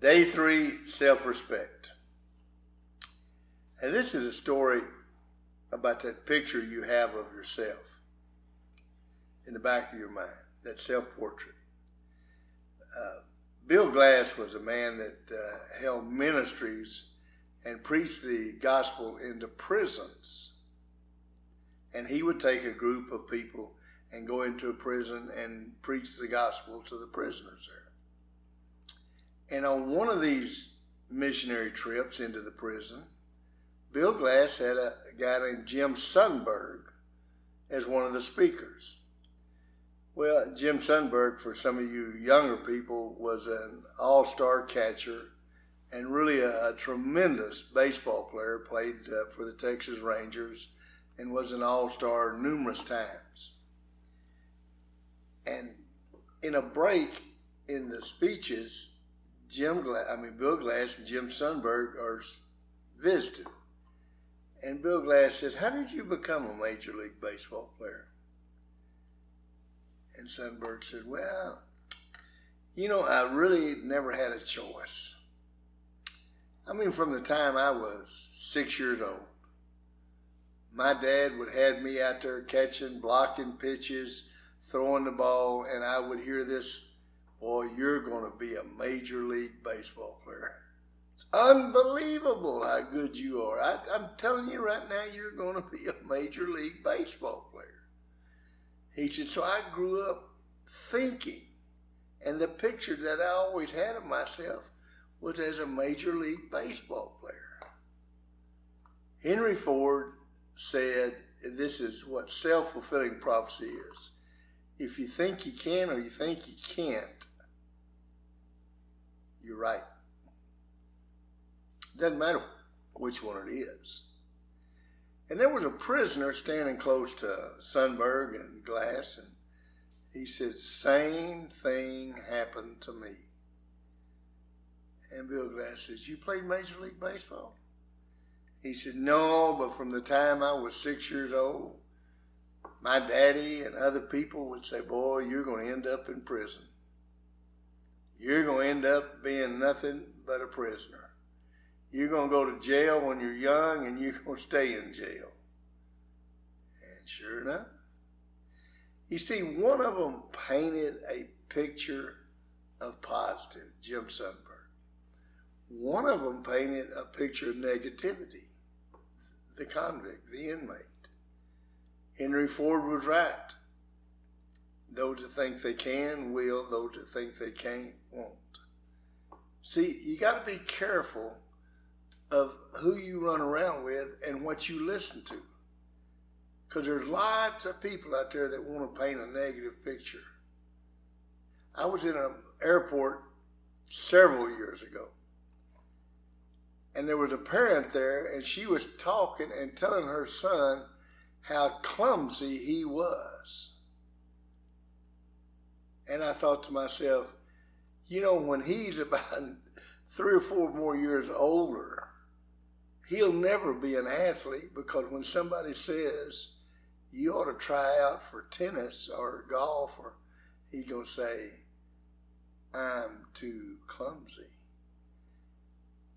Day 3, self-respect. And this is a story about that picture you have of yourself in the back of your mind, that self-portrait. Bill Glass was a man that held ministries and preached the gospel into prisons. And he would take a group of people and go into a prison and preach the gospel to the prisoners there. And on one of these missionary trips into the prison, Bill Glass had a guy named Jim Sundberg as one of the speakers. Well, Jim Sundberg, for some of you younger people, was an all-star catcher and really a tremendous baseball player, played for the Texas Rangers and was an all-star numerous times. And in a break in the speeches, Bill Glass and Jim Sundberg are visited. And Bill Glass says, "How did you become a Major League Baseball player?" And Sundberg said, "Well, I really never had a choice. From the time I was 6 years old, my dad would have me out there catching, blocking pitches, throwing the ball, and I would hear this, 'Boy, you're going to be a Major League Baseball player. It's unbelievable how good you are. I'm telling you right now, you're going to be a Major League Baseball player.'" He said, so I grew up thinking, and the picture that I always had of myself was as a Major League Baseball player. Henry Ford said, this is what self-fulfilling prophecy is. If you think you can or you think you can't, you're right. Doesn't matter which one it is. And there was a prisoner standing close to Sundberg and Glass, and he said, "Same thing happened to me." And Bill Glass says, "You played Major League Baseball?" He said, "No, but from the time I was 6 years old, my daddy and other people would say, 'Boy, you're going to end up in prison. You're going to end up being nothing but a prisoner. You're going to go to jail when you're young, and you're going to stay in jail.'" And sure enough, you see, one of them painted a picture of positive, Jim Sundberg. One of them painted a picture of negativity, the convict, the inmate. Henry Ford was right. Those that think they can will, those that think they can't won't. See, you got to be careful of who you run around with and what you listen to. Because there's lots of people out there that want to paint a negative picture. I was in an airport several years ago, and there was a parent there, and she was talking and telling her son how clumsy he was. And I thought to myself, when he's about 3 or 4 more years older, he'll never be an athlete, because when somebody says, "You ought to try out for tennis or golf," or he's going to say, "I'm too clumsy."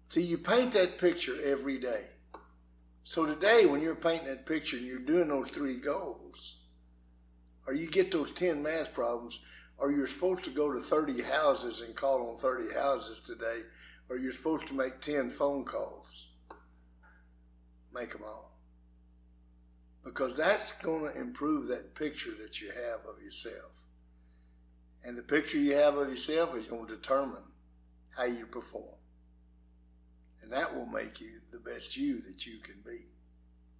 See, you paint that picture every day. So today, when you're painting that picture and you're doing those 3 goals, or you get those 10 math problems, or you're supposed to go to 30 houses and call on 30 houses today, or you're supposed to make 10 phone calls, make them all. Because that's going to improve that picture that you have of yourself. And the picture you have of yourself is going to determine how you perform. And that will make you the best you that you can be.